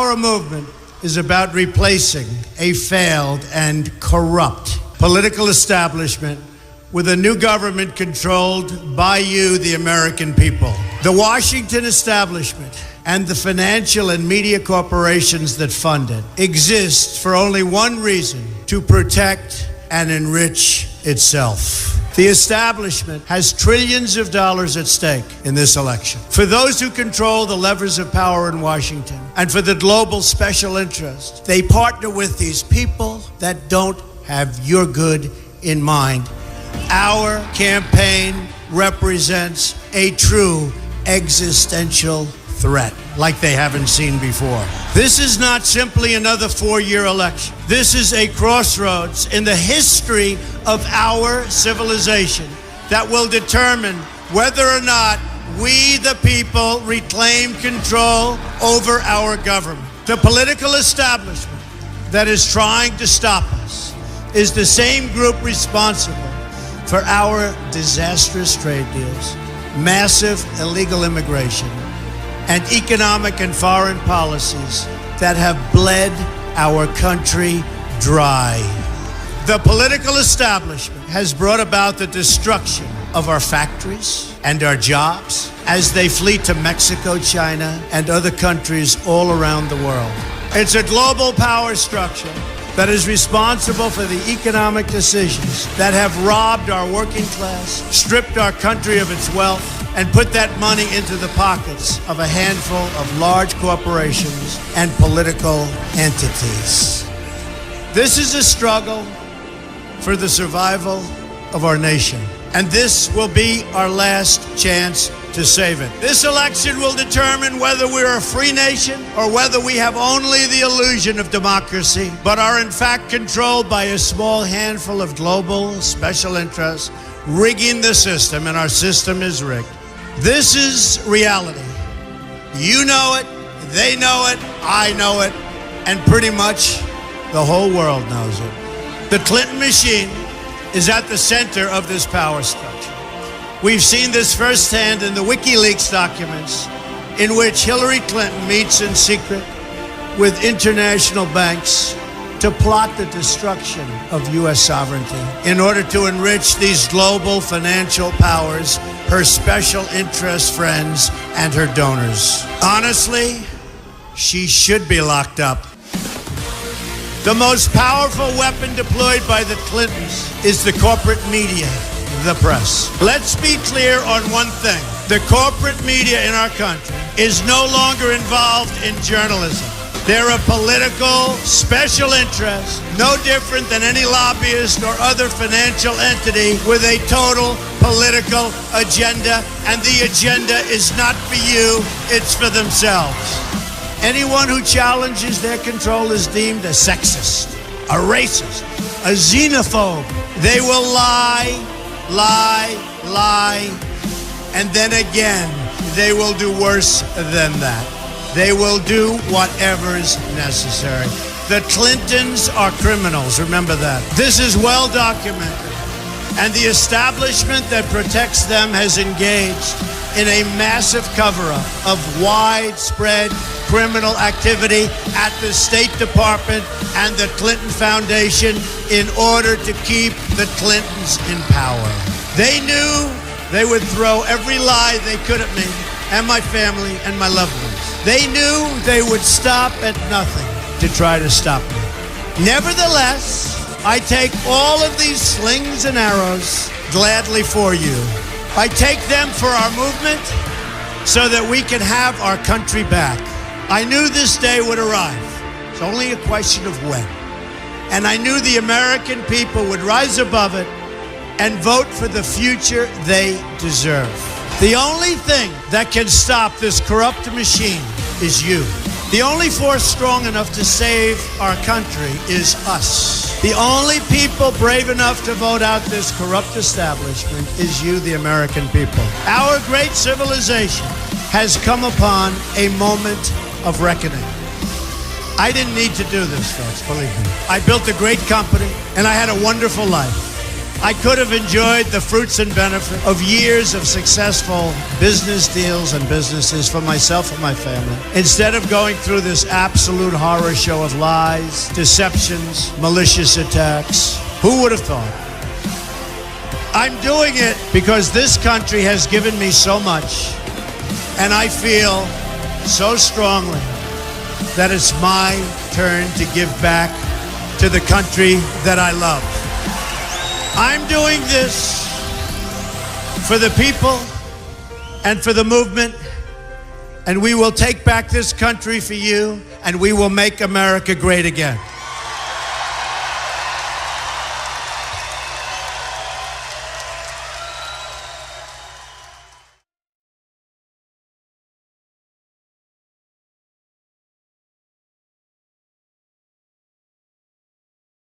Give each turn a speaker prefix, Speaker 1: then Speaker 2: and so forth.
Speaker 1: Our movement is about replacing a failed and corrupt political establishment with a new government controlled by you, the American people. The Washington establishment and the financial and media corporations that fund it exist for only one reason: to protect and enrich itself. The establishment has trillions of dollars at stake in this election. For those who control the levers of power in Washington and for the global special interest, they partner with these people that don't have your good in mind. Our campaign represents a true existential threat like they haven't seen before. This is not simply another four-year election. This is a crossroads in the history of our civilization that will determine whether or not we, the people, reclaim control over our government. The political establishment that is trying to stop us is the same group responsible for our disastrous trade deals, massive illegal immigration, and economic and foreign policies that have bled our country dry. The political establishment has brought about the destruction of our factories and our jobs as they flee to Mexico, China, and other countries all around the world. It's a global power structure that is responsible for the economic decisions that have robbed our working class, stripped our country of its wealth, and put that money into the pockets of a handful of large corporations and political entities. This is a struggle for the survival of our nation, and this will be our last chance to save it. This election will determine whether we're a free nation or whether we have only the illusion of democracy, but are in fact controlled by a small handful of global special interests rigging the system, and our system is rigged. This is reality. You know it, they know it, I know it, and pretty much the whole world knows it. The Clinton machine is at the center of this power structure. We've seen this firsthand in the WikiLeaks documents, in which Hillary Clinton meets in secret with international banks to plot the destruction of U.S. sovereignty in order to enrich these global financial powers, her special interest friends, and her donors. Honestly, she should be locked up. The most powerful weapon deployed by the Clintons is the corporate media, the press. Let's be clear on one thing. The corporate media in our country is no longer involved in journalism. They're a political special interest, no different than any lobbyist or other financial entity with a total political agenda, and the agenda is not for you, it's for themselves. Anyone who challenges their control is deemed a sexist, a racist, a xenophobe. They will lie, and then again, they will do worse than that. They will do whatever's necessary. The Clintons are criminals, remember that. This is well documented, and the establishment that protects them has engaged in a massive cover-up of widespread criminal activity at the State Department and the Clinton Foundation in order to keep the Clintons in power. They knew they would throw every lie they could at me and my family and my loved ones. They knew they would stop at nothing to try to stop me. Nevertheless, I take all of these slings and arrows gladly for you. I take them for our movement so that we can have our country back. I knew this day would arrive. It's only a question of when. And I knew the American people would rise above it and vote for the future they deserve. The only thing that can stop this corrupt machine is you. The only force strong enough to save our country is us. The only people brave enough to vote out this corrupt establishment is you, the American people. Our great civilization has come upon a moment of reckoning. I didn't need to do this, folks, believe me. I built a great company, and I had a wonderful life. I could have enjoyed the fruits and benefit of years of successful business deals and businesses for myself and my family, instead of going through this absolute horror show of lies, deceptions, malicious attacks. Who would have thought? I'm doing it because this country has given me so much, and I feel so strongly that it's my turn to give back to the country that I love. I'm doing this for the people and for the movement, and we will take back this country for you, and we will make America great again.